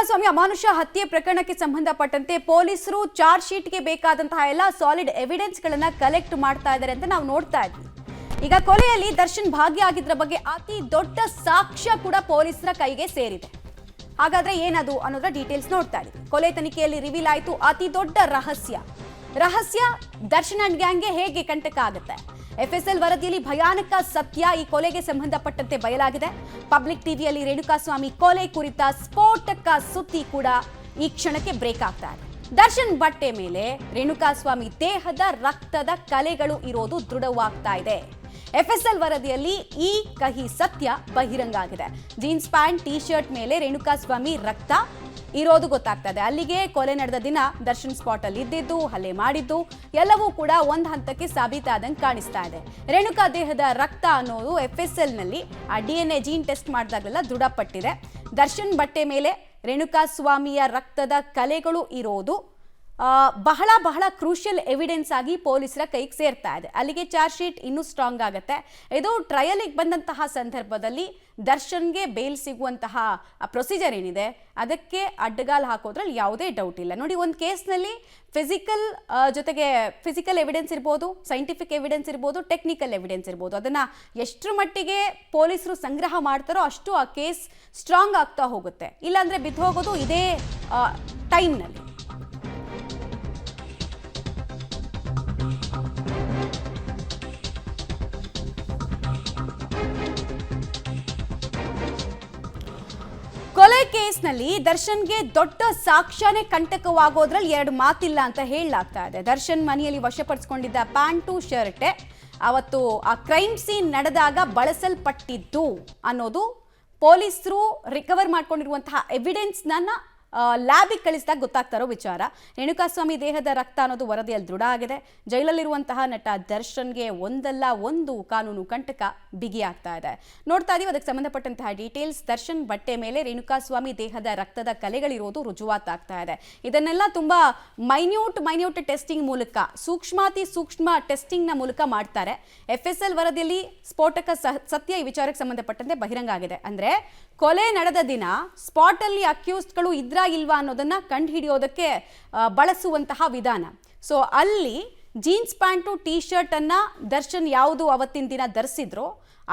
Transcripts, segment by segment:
ರೇಣುಕಾಸ್ವಾಮಿ ಅಮಾನುಷ ಹತ್ಯೆ ಪ್ರಕರಣಕ್ಕೆ ಸಂಬಂಧಪಟ್ಟಂತೆ ಪೊಲೀಸರು ಚಾರ್ಜ್ ಶೀಟ್ಗೆ ಬೇಕಾದಂತಹ ಎಲ್ಲ ಸಾಲಿಡ್ ಎವಿಡೆನ್ಸ್ಗಳನ್ನ ಕಲೆಕ್ಟ್ ಮಾಡ್ತಾ ಇದ್ದಾರೆ ಅಂತ ನಾವು ನೋಡ್ತಾ ಇದ್ವಿ. ಈಗ ಕೊಲೆಯಲ್ಲಿ ದರ್ಶನ್ ಭಾಗಿಯಾಗಿದ್ರ ಬಗ್ಗೆ ಅತಿ ದೊಡ್ಡ ಸಾಕ್ಷ್ಯ ಕೂಡ ಪೊಲೀಸರ ಕೈಗೆ ಸೇರಿದೆ. ಹಾಗಾದ್ರೆ ಏನದು ಅನ್ನೋದ್ರ ಡೀಟೇಲ್ಸ್ ನೋಡ್ತಾ ಇದ್ದೀವಿ. ಕೊಲೆ ತನಿಖೆಯಲ್ಲಿ ರಿವೀಲ್ ಆಯಿತು ಅತಿ ದೊಡ್ಡ ರಹಸ್ಯ ದರ್ಶನ್ ಅಂಡ್ ಗ್ಯಾಂಗ್ಗೆ ಹೇಗೆ ಕಂಟಕ ಆಗುತ್ತೆ. ಎಫ್ಎಸ್ಎಲ್ ವರದಿಯಲ್ಲಿ ಭಯಾನಕ ಸತ್ಯ ಈ ಕೊಲೆಗೆ ಸಂಬಂಧಪಟ್ಟಂತೆ ಬಯಲಾಗಿದೆ. ಪಬ್ಲಿಕ್ ಟಿವಿಯಲ್ಲಿ ರೇಣುಕಾಸ್ವಾಮಿ ಕೊಲೆ ಕುರಿತ ಸ್ಫೋಟಕ ಸುದ್ದಿ ಕೂಡ ಈ ಕ್ಷಣಕ್ಕೆ ಬ್ರೇಕ್ ಆಗ್ತಾ ಇದೆ. ದರ್ಶನ್ ಬಟ್ಟೆ ಮೇಲೆ ರೇಣುಕಾಸ್ವಾಮಿ ದೇಹದ ರಕ್ತದ ಕಲೆಗಳು ಇರೋದು ದೃಢವಾಗ್ತಾ ಇದೆ. ಎಫ್ಎಸ್ಎಲ್ ವರದಿಯಲ್ಲಿ ಈ ಕಹಿ ಸತ್ಯ ಬಹಿರಂಗ ಆಗಿದೆ. ಜೀನ್ಸ್ ಪ್ಯಾಂಟ್ ಟಿ ಶರ್ಟ್ ಮೇಲೆ ರೇಣುಕಾಸ್ವಾಮಿ ರಕ್ತ ಇರೋದು ಗೊತ್ತಾಗ್ತಾ ಇದೆ. ಅಲ್ಲಿಗೆ ಕೊಲೆ ನಡೆದ ದಿನ ದರ್ಶನ್ ಸ್ಪಾಟ್ ಅಲ್ಲಿ ಇದ್ದಿದ್ದು, ಹಲ್ಲೆ ಮಾಡಿದ್ದು ಎಲ್ಲವೂ ಕೂಡ ಒಂದು ಹಂತಕ್ಕೆ ಸಾಬೀತಾದಂಗೆ ಕಾಣಿಸ್ತಾ ಇದೆ. ರೇಣುಕಾ ದೇಹದ ರಕ್ತ ಅನ್ನೋದು ಎಫ್ಎಸ್ಎಲ್ ನಲ್ಲಿ ಆ DNA ಜೀನ್ ಟೆಸ್ಟ್ ಮಾಡಿದಾಗಲೆಲ್ಲ ದೃಢಪಟ್ಟಿದೆ. ದರ್ಶನ್ ಬಟ್ಟೆ ಮೇಲೆ ರೇಣುಕಾಸ್ವಾಮಿಯ ರಕ್ತದ ಕಲೆಗಳು ಇರೋದು ಬಹಳ ಕ್ರೂಷಿಯಲ್ ಎವಿಡೆನ್ಸ್ ಆಗಿ ಪೊಲೀಸರ ಕೈಗೆ ಸೇರ್ತಾ ಇದೆ. ಅಲ್ಲಿಗೆ ಚಾರ್ಜ್ ಶೀಟ್ ಇನ್ನೂ ಸ್ಟ್ರಾಂಗ್ ಆಗುತ್ತೆ. ಇದು ಟ್ರಯಲಿಗೆ ಬಂದಂತಹ ಸಂದರ್ಭದಲ್ಲಿ ದರ್ಶನ್ಗೆ ಬೇಲ್ ಸಿಗುವಂತಹ ಪ್ರೊಸೀಜರ್ ಏನಿದೆ ಅದಕ್ಕೆ ಅಡ್ಡಗಾಲು ಹಾಕೋದ್ರಲ್ಲಿ ಯಾವುದೇ ಡೌಟ್ ಇಲ್ಲ. ನೋಡಿ, ಒಂದು ಕೇಸ್ನಲ್ಲಿ ಫಿಸಿಕಲ್ ಎವಿಡೆನ್ಸ್ ಇರ್ಬೋದು, ಸೈಂಟಿಫಿಕ್ ಎವಿಡೆನ್ಸ್ ಇರ್ಬೋದು, ಟೆಕ್ನಿಕಲ್ ಎವಿಡೆನ್ಸ್ ಇರ್ಬೋದು. ಅದನ್ನು ಎಷ್ಟರ ಮಟ್ಟಿಗೆ ಪೊಲೀಸರು ಸಂಗ್ರಹ ಮಾಡ್ತಾರೋ ಅಷ್ಟು ಆ ಕೇಸ್ ಸ್ಟ್ರಾಂಗ್ ಆಗ್ತಾ ಹೋಗುತ್ತೆ. ಇಲ್ಲಾಂದರೆ ಬಿದ್ದು ಹೋಗೋದು ಇದೇ ಟೈಮ್ನಲ್ಲಿ. ಕೊಲೆ ಕೇಸ್ನಲ್ಲಿ ದರ್ಶನ್ಗೆ ದೊಡ್ಡ ಸಾಕ್ಷ್ಯನೇ ಕಂಟಕವಾಗೋದ್ರಲ್ಲಿ ಎರಡು ಮಾತಿಲ್ಲ ಅಂತ ಹೇಳಲಾಗ್ತಾ ಇದೆ. ದರ್ಶನ್ ಮನೆಯಲ್ಲಿ ವಶಪಡಿಸಿಕೊಂಡಿದ್ದ ಪ್ಯಾಂಟು ಶರ್ಟೆ ಅವತ್ತು ಆ ಕ್ರೈಮ್ ಸೀನ್ ನಡೆದಾಗ ಬಳಸಲ್ಪಟ್ಟಿದ್ದು ಅನ್ನೋದು ಪೊಲೀಸರು ರಿಕವರ್ ಮಾಡ್ಕೊಂಡಿರುವಂತಹ ಎವಿಡೆನ್ಸ್ನ ಲ್ಯಾಬಿಗೆ ಕಳಿಸಿದಾಗ ಗೊತ್ತಾಗ್ತಾ ಇರೋ ವಿಚಾರ. ರೇಣುಕಾಸ್ವಾಮಿ ದೇಹದ ರಕ್ತ ಅನ್ನೋದು ವರದಿಯಲ್ಲಿ ದೃಢ ಆಗಿದೆ. ಜೈಲಲ್ಲಿರುವಂತಹ ನಟ ದರ್ಶನ್ಗೆ ಒಂದಲ್ಲ ಒಂದು ಕಾನೂನು ಕಂಟಕ ಬಿಗಿಯಾಗ್ತಾ ಇದೆ. ನೋಡ್ತಾ ಇದೀವಿ ಅದಕ್ಕೆ ಸಂಬಂಧಪಟ್ಟಂತಹ ಡೀಟೇಲ್ಸ್. ದರ್ಶನ್ ಬಟ್ಟೆ ಮೇಲೆ ರೇಣುಕಾಸ್ವಾಮಿ ದೇಹದ ರಕ್ತದ ಕಲೆಗಳಿರೋದು ರುಜುವಾತಾಗ್ತಾ ಇದೆ. ಇದನ್ನೆಲ್ಲ ತುಂಬಾ ಮೈನ್ಯೂಟ್ ಟೆಸ್ಟಿಂಗ್ ಮೂಲಕ, ಸೂಕ್ಷ್ಮಾತಿ ಸೂಕ್ಷ್ಮ ಟೆಸ್ಟಿಂಗ್ನ ಮೂಲಕ ಮಾಡ್ತಾರೆ. ಎಫ್ಎಸ್ಎಲ್ ವರದಿಯಲ್ಲಿ ಸ್ಫೋಟಕ ಸತ್ಯ ಈ ವಿಚಾರಕ್ಕೆ ಸಂಬಂಧಪಟ್ಟಂತೆ ಬಹಿರಂಗ ಆಗಿದೆ. ಅಂದ್ರೆ ಕೊಲೆ ನಡೆದ ದಿನ ಸ್ಪಾಟ್ ಅಲ್ಲಿ ಅಕ್ಯೂಸ್ಡ್ಗಳು ಇದ್ರಾ ಇಲ್ವಾ ಅನ್ನೋದನ್ನ ಕಂಡುಹಿಡಿಯೋದಕ್ಕೆ ಬಳಸುವಂತಹ ವಿಧಾನ. ಸೊ ಅಲ್ಲಿ ಜೀನ್ಸ್ ಪ್ಯಾಂಟು ಟಿ ಶರ್ಟ್ ಅನ್ನ ದರ್ಶನ್ ಯಾವುದು ಅವತ್ತಿನ ದಿನ ಧರಿಸಿದ್ರು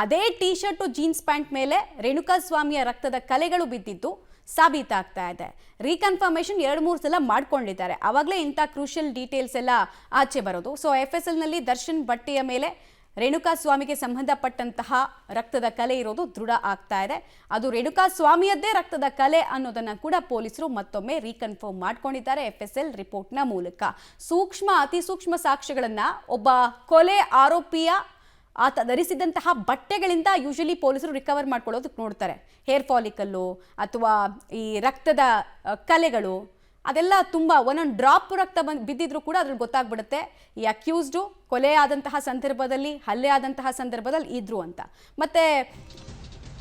ಅದೇ ಟಿ ಶರ್ಟು ಜೀನ್ಸ್ ಪ್ಯಾಂಟ್ ಮೇಲೆ ರೇಣುಕಾಸ್ವಾಮಿಯ ರಕ್ತದ ಕಲೆಗಳು ಬಿದ್ದಿದ್ದು ಸಾಬೀತಾಗ್ತಾ ಇದೆ. ರೀಕನ್ಫರ್ಮೇಷನ್ 2-3 ಸಲ ಮಾಡ್ಕೊಂಡಿದ್ದಾರೆ. ಆವಾಗಲೇ ಇಂಥ ಕ್ರೂಷಿಯಲ್ ಡೀಟೇಲ್ಸ್ ಎಲ್ಲ ಆಚೆ ಬರೋದು. ಸೊ ಎಫ್ಎಸ್ಎಲ್ ನಲ್ಲಿ ದರ್ಶನ್ ಬಟ್ಟೆಯ ಮೇಲೆ ರೇಣುಕಾಸ್ವಾಮಿಗೆ ಸಂಬಂಧಪಟ್ಟಂತಹ ರಕ್ತದ ಕಲೆ ಇರೋದು ದೃಢ ಆಗ್ತಾ ಇದೆ. ಅದು ರೇಣುಕಾಸ್ವಾಮಿಯದ್ದೇ ರಕ್ತದ ಕಲೆ ಅನ್ನೋದನ್ನ ಕೂಡ ಪೊಲೀಸರು ಮತ್ತೊಮ್ಮೆ ರೀಕನ್ಫರ್ಮ್ ಮಾಡ್ಕೊಂಡಿದ್ದಾರೆ ಎಫ್ಎಸ್ಎಲ್ ರಿಪೋರ್ಟ್ನ ಮೂಲಕ. ಅತಿ ಸೂಕ್ಷ್ಮ ಸಾಕ್ಷ್ಯಗಳನ್ನ ಒಬ್ಬ ಕೊಲೆ ಆರೋಪಿಯ ಆತ ಧರಿಸಿದಂತಹ ಬಟ್ಟೆಗಳಿಂದ ಯೂಶಲಿ ಪೊಲೀಸರು ರಿಕವರ್ ಮಾಡ್ಕೊಳ್ಳೋದಕ್ಕೆ ನೋಡ್ತಾರೆ. ಹೇರ್ ಫಾಲಿಕಲ್ಲು ಅಥವಾ ಈ ರಕ್ತದ ಕಲೆಗಳು ಅದೆಲ್ಲ ತುಂಬ ಒಂದೊಂದು ಡ್ರಾಪ್ ರಕ್ತ ಬಿದ್ದಿದ್ರು ಕೂಡ ಅದ್ರಲ್ಲಿ ಗೊತ್ತಾಗ್ಬಿಡುತ್ತೆ ಈ ಅಕ್ಯೂಸ್ಡು ಕೊಲೆ ಆದಂತಹ ಸಂದರ್ಭದಲ್ಲಿ, ಹಲ್ಲೆ ಆದಂತಹ ಸಂದರ್ಭದಲ್ಲಿ ಇದ್ರು ಅಂತ. ಮತ್ತೆ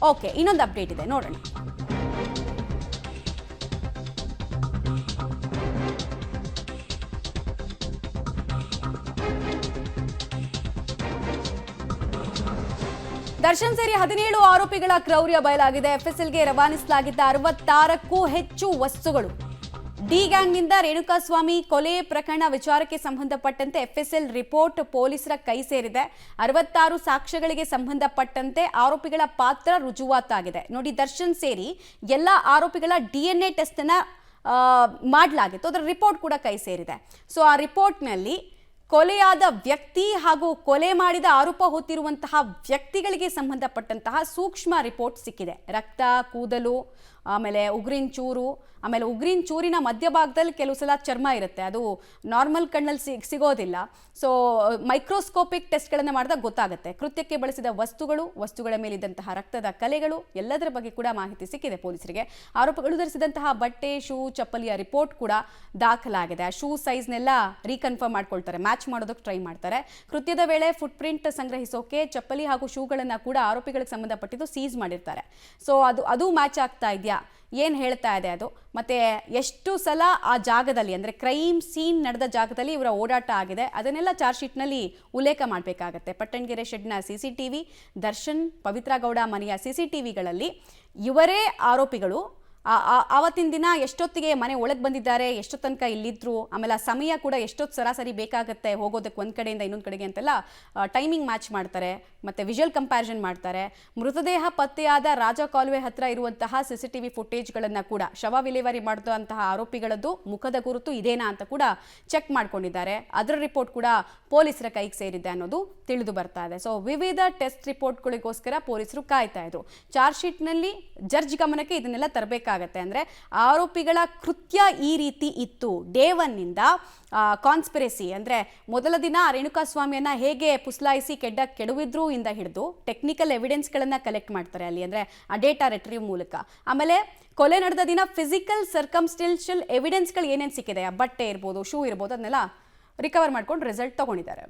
ಓಕೆ, ಇನ್ನೊಂದು ಅಪ್ಡೇಟ್ ಇದೆ, ನೋಡೋಣ. ದರ್ಶನ್ ಸೇರಿ 17 ಆರೋಪಿಗಳ ಕ್ರೌರ್ಯ ಬಯಲಾಗಿದೆ. ಎಫ್ಎಸ್ಎಲ್ಗೆ ರವಾನಿಸಲಾಗಿದ್ದ 66ಕ್ಕೂ ಹೆಚ್ಚು ವಸ್ತುಗಳು. ಡಿ ಗ್ಯಾಂಗ್ನಿಂದ ರೇಣುಕಾಸ್ವಾಮಿ ಕೊಲೆ ಪ್ರಕರಣ ವಿಚಾರಕ್ಕೆ ಸಂಬಂಧಪಟ್ಟಂತೆ ಎಫ್ಎಸ್ಎಲ್ ರಿಪೋರ್ಟ್ ಪೊಲೀಸರ ಕೈ ಸೇರಿದೆ. 66 ಸಾಕ್ಷ್ಯಗಳಿಗೆ ಸಂಬಂಧಪಟ್ಟಂತೆ ಆರೋಪಿಗಳ ಪಾತ್ರ ರುಜುವಾತಾಗಿದೆ. ನೋಡಿ, ದರ್ಶನ್ ಸೇರಿ ಎಲ್ಲ ಆರೋಪಿಗಳ DNA ಟೆಸ್ಟ್ ಅನ್ನ ಮಾಡಲಾಗಿತ್ತು. ಅದರ ರಿಪೋರ್ಟ್ ಕೂಡ ಕೈ ಸೇರಿದೆ. ಸೊ ಆ ರಿಪೋರ್ಟ್ನಲ್ಲಿ ಕೊಲೆಯಾದ ವ್ಯಕ್ತಿ ಹಾಗೂ ಕೊಲೆ ಮಾಡಿದ ಆರೋಪ ಹೊತ್ತಿರುವಂತಹ ವ್ಯಕ್ತಿಗಳಿಗೆ ಸಂಬಂಧಪಟ್ಟಂತಹ ಸೂಕ್ಷ್ಮ ರಿಪೋರ್ಟ್ ಸಿಕ್ಕಿದೆ. ರಕ್ತ, ಕೂದಲು, ಆಮೇಲೆ ಉಗುರಿನ ಚೂರು, ಆಮೇಲೆ ಉಗುರಿನ ಚೂರಿನ ಮಧ್ಯಭಾಗದಲ್ಲಿ ಕೆಲವು ಸಲ ಚರ್ಮ ಇರುತ್ತೆ. ಅದು ನಾರ್ಮಲ್ ಕಣ್ಣಲ್ಲಿ ಸಿಗೋದಿಲ್ಲ. ಸೊ ಮೈಕ್ರೋಸ್ಕೋಪಿಕ್ ಟೆಸ್ಟ್ಗಳನ್ನು ಮಾಡಿದಾಗ ಗೊತ್ತಾಗುತ್ತೆ. ಕೃತ್ಯಕ್ಕೆ ಬಳಸಿದ ವಸ್ತುಗಳ ಮೇಲಿದ್ದಂತಹ ರಕ್ತದ ಕಲೆಗಳು ಎಲ್ಲದರ ಬಗ್ಗೆ ಕೂಡ ಮಾಹಿತಿ ಸಿಕ್ಕಿದೆ ಪೊಲೀಸರಿಗೆ. ಆರೋಪಗಳು ಧರಿಸಿದಂತಹ ಬಟ್ಟೆ, ಶೂ, ಚಪ್ಪಲಿಯ ರಿಪೋರ್ಟ್ ಕೂಡ ದಾಖಲಾಗಿದೆ. ಆ ಶೂ ಸೈಜ್ನೆಲ್ಲ ರೀಕನ್ಫರ್ಮ್ ಮಾಡ್ಕೊಳ್ತಾರೆ, ಮ್ಯಾಚ್ ಮಾಡೋದಕ್ಕೆ ಟ್ರೈ ಮಾಡ್ತಾರೆ. ಕೃತ್ಯದ ವೇಳೆ ಫುಟ್ ಪ್ರಿಂಟ್ ಸಂಗ್ರಹಿಸೋಕೆ ಚಪ್ಪಲಿ ಹಾಗೂ ಶೂಗಳನ್ನು ಕೂಡ ಆರೋಪಿಗಳಿಗೆ ಸಂಬಂಧಪಟ್ಟಿದ್ದು ಸೀಸ್ ಮಾಡಿರ್ತಾರೆ. ಸೊ ಅದು ಮ್ಯಾಚ್ ಆಗ್ತಾ ಇದೆಯಾ, ಏನು ಹೇಳ್ತಾ ಇದೆ ಅದು, ಮತ್ತೆ ಎಷ್ಟು ಸಲ ಆ ಜಾಗದಲ್ಲಿ ಅಂದರೆ ಕ್ರೈಮ್ ಸೀನ್ ನಡೆದ ಜಾಗದಲ್ಲಿ ಇವರ ಓಡಾಟ ಆಗಿದೆ ಅದನ್ನೆಲ್ಲ ಚಾರ್ಜ್ ಶೀಟ್ನಲ್ಲಿ ಉಲ್ಲೇಖ ಮಾಡಬೇಕಾಗತ್ತೆ. ಪಟ್ಟಣಗೆರೆ ಶೆಡ್ನ CCTV, ದರ್ಶನ್, ಪವಿತ್ರ ಗೌಡ ಮನೆಯ CCTVಗಳಲ್ಲಿ ಇವರೇ ಆರೋಪಿಗಳು ಆವತ್ತಿನ ದಿನ ಎಷ್ಟೊತ್ತಿಗೆ ಮನೆ ಒಳಗೆ ಬಂದಿದ್ದಾರೆ, ಎಷ್ಟೊತ್ತು ತನಕ ಇಲ್ಲಿದ್ರು, ಆಮೇಲೆ ಆ ಸಮಯ ಕೂಡ ಎಷ್ಟೊತ್ತು ಸರಾಸರಿ ಬೇಕಾಗುತ್ತೆ ಹೋಗೋದಕ್ಕೆ ಒಂದು ಕಡೆಯಿಂದ ಇನ್ನೊಂದು ಕಡೆಗೆ ಅಂತೆಲ್ಲ ಟೈಮಿಂಗ್ ಮ್ಯಾಚ್ ಮಾಡ್ತಾರೆ, ಮತ್ತು ವಿಜುವಲ್ ಕಂಪ್ಯಾರಿಸನ್ ಮಾಡ್ತಾರೆ. ಮೃತದೇಹ ಪತ್ತೆಯಾದ ರಾಜ ಕಾಲುವೆ ಹತ್ರ ಇರುವಂತಹ CCTV ಫುಟೇಜ್ಗಳನ್ನು ಕೂಡ ಶವ ವಿಲೇವಾರಿ ಮಾಡಿದಂತಹ ಆರೋಪಿಗಳದ್ದು ಮುಖದ ಗುರುತು ಇದೇನಾ ಅಂತ ಕೂಡ ಚೆಕ್ ಮಾಡ್ಕೊಂಡಿದ್ದಾರೆ. ಅದರ ರಿಪೋರ್ಟ್ ಕೂಡ ಪೊಲೀಸರ ಕೈಗೆ ಸೇರಿದೆ ಅನ್ನೋದು ತಿಳಿದು ಬರ್ತಾ ಇದೆ. ಸೊ ವಿವಿಧ ಟೆಸ್ಟ್ ರಿಪೋರ್ಟ್ಗಳಿಗೋಸ್ಕರ ಪೊಲೀಸರು ಕಾಯ್ತಾ ಇದ್ರು. ಚಾರ್ಜ್ ಶೀಟ್ನಲ್ಲಿ ಜಡ್ಜ್ ಗಮನಕ್ಕೆ ಇದನ್ನೆಲ್ಲ ತರಬೇಕಾಗತ್ತೆ. ಅಂದರೆ ಆರೋಪಿಗಳ ಕೃತ್ಯ ಈ ರೀತಿ ಇತ್ತು, ಡೇ ಒನ್ನಿಂದ ಕಾನ್ಸ್ಪಿರಸಿ ಅಂದರೆ ಮೊದಲ ದಿನ ರೇಣುಕಾಸ್ವಾಮಿಯನ್ನ ಹೇಗೆ ಪುಸ್ಲಾಯಿಸಿ ಕೆಡುವಿದ್ರು ಇಂದ ಹಿಡಿದು ಟೆಕ್ನಿಕಲ್ ಎವಿಡೆನ್ಸ್ಗಳನ್ನು ಕಲೆಕ್ಟ್ ಮಾಡ್ತಾರೆ ಅಲ್ಲಿ, ಅಂದರೆ ಆ ಡೇಟಾ ರಿಟ್ರೀವ್ ಮೂಲಕ. ಆಮೇಲೆ ಕೊಲೆ ನಡೆದ ದಿನ ಫಿಸಿಕಲ್ ಸರ್ಕಮ್ಸ್ಟೆನ್ಷಿಯಲ್ ಎವಿಡೆನ್ಸ್ಗಳು ಏನೇನು ಸಿಕ್ಕಿದೆ, ಬಟ್ಟೆ ಇರ್ಬೋದು, ಶೂ ಇರ್ಬೋದು, ಅದನ್ನೆಲ್ಲ ರಿಕವರ್ ಮಾಡ್ಕೊಂಡು ರಿಸಲ್ಟ್ ತಗೊಂಡಿದ್ದಾರೆ.